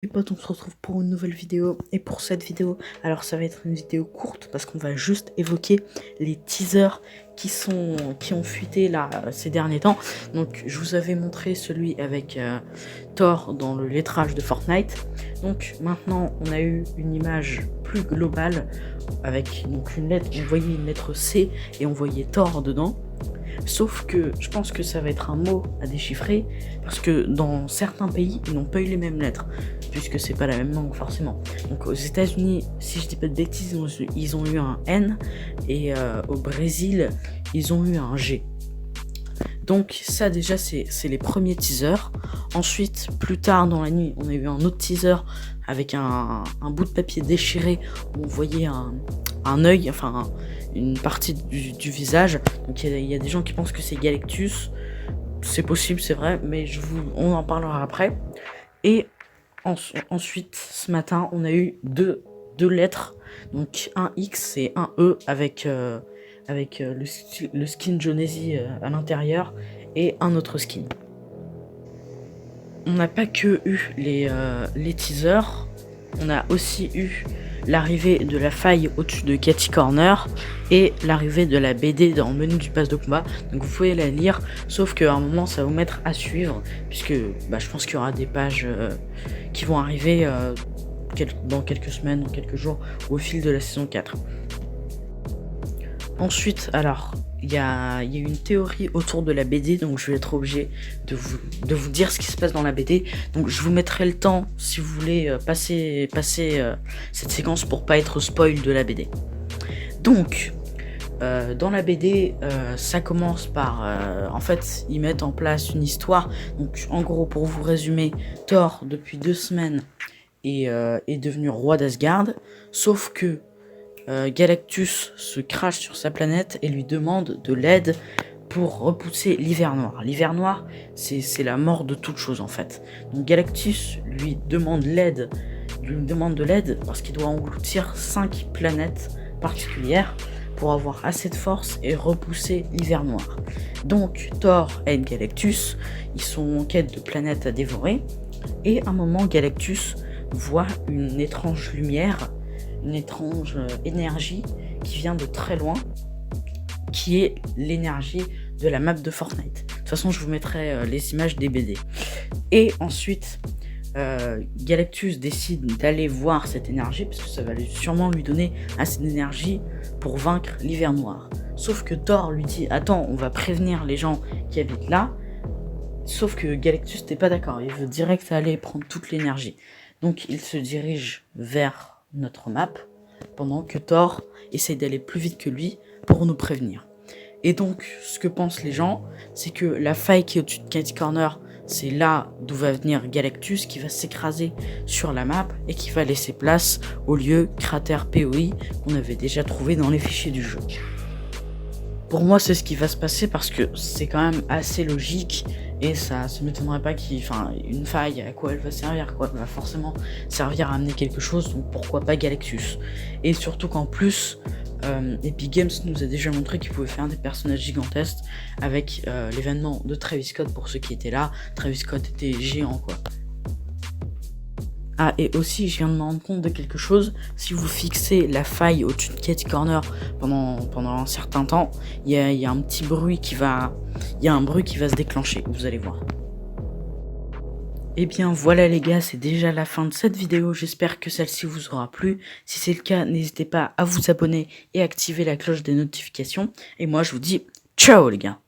Les potes, on se retrouve pour une nouvelle vidéo. Et pour cette vidéo, alors ça va être une vidéo courte parce qu'on va juste évoquer les teasers qui ont fuité là ces derniers temps. Donc je vous avais montré celui avec Thor dans le lettrage de Fortnite. Donc maintenant on a eu une image plus globale avec donc une lettre, on voyait une lettre C et on voyait Thor dedans. Sauf que je pense que ça va être un mot à déchiffrer parce que dans certains pays ils n'ont pas eu les mêmes lettres puisque c'est pas la même langue forcément. Donc aux États-Unis, si je dis pas de bêtises, ils ont eu un N et au Brésil ils ont eu un G. Donc ça déjà c'est les premiers teasers. Ensuite plus tard dans la nuit on a eu un autre teaser avec un bout de papier déchiré où on voyait un œil, enfin une partie du visage. Donc il y a des gens qui pensent que c'est Galactus. C'est possible, c'est vrai, mais on en parlera après. Et ensuite ce matin on a eu deux lettres, donc un X et un E avec le skin Jonesy à l'intérieur et un autre skin. On n'a pas que eu les teasers, on a aussi eu l'arrivée de la faille au-dessus de Catchy Corner et l'arrivée de la BD dans le menu du pass de combat. Donc vous pouvez la lire, sauf qu'à un moment ça va vous mettre à suivre, puisque je pense qu'il y aura des pages qui vont arriver dans quelques semaines, dans quelques jours, au fil de la saison 4. Ensuite, alors, il y a une théorie autour de la BD, donc je vais être obligé de vous dire ce qui se passe dans la BD. Donc je vous mettrai le temps si vous voulez passer cette séquence pour pas être spoil de la BD. Donc, dans la BD, ça commence par... en fait, ils mettent en place une histoire. Donc en gros, pour vous résumer, Thor, depuis 2 semaines, est devenu roi d'Asgard, sauf que Galactus se crache sur sa planète et lui demande de l'aide pour repousser l'hiver noir. L'hiver noir, c'est la mort de toute chose en fait. Donc Galactus lui demande de l'aide parce qu'il doit engloutir 5 planètes particulières pour avoir assez de force et repousser l'hiver noir. Donc Thor aide Galactus, ils sont en quête de planètes à dévorer, et à un moment Galactus voit une étrange lumière, une étrange énergie qui vient de très loin, qui est l'énergie de la map de Fortnite. De toute façon, je vous mettrai les images des BD. Et ensuite, Galactus décide d'aller voir cette énergie, parce que ça va sûrement lui donner assez d'énergie pour vaincre l'hiver noir. Sauf que Thor lui dit, attends, on va prévenir les gens qui habitent là. Sauf que Galactus n'est pas d'accord, il veut direct aller prendre toute l'énergie. Donc il se dirige vers notre map, pendant que Thor essaie d'aller plus vite que lui pour nous prévenir. Et donc, ce que pensent les gens, c'est que la faille qui est au-dessus de Catchy Corner, c'est là d'où va venir Galactus, qui va s'écraser sur la map et qui va laisser place au lieu cratère POI qu'on avait déjà trouvé dans les fichiers du jeu. Pour moi, c'est ce qui va se passer parce que c'est quand même assez logique et ça se m'étonnerait pas une faille, à quoi elle va servir, quoi. Elle va forcément servir à amener quelque chose, donc pourquoi pas Galactus. Et surtout qu'en plus, Epic Games nous a déjà montré qu'il pouvait faire des personnages gigantesques avec l'événement de Travis Scott. Pour ceux qui étaient là, Travis Scott était géant, quoi. Ah, et aussi, je viens de me rendre compte de quelque chose. Si vous fixez la faille au-dessus de Catchy Corner pendant un certain temps, il y a un petit bruit qui va... Il y a un bruit qui va se déclencher, vous allez voir. Et bien voilà les gars, c'est déjà la fin de cette vidéo. J'espère que celle-ci vous aura plu. Si c'est le cas, n'hésitez pas à vous abonner et activer la cloche des notifications. Et moi, je vous dis ciao les gars.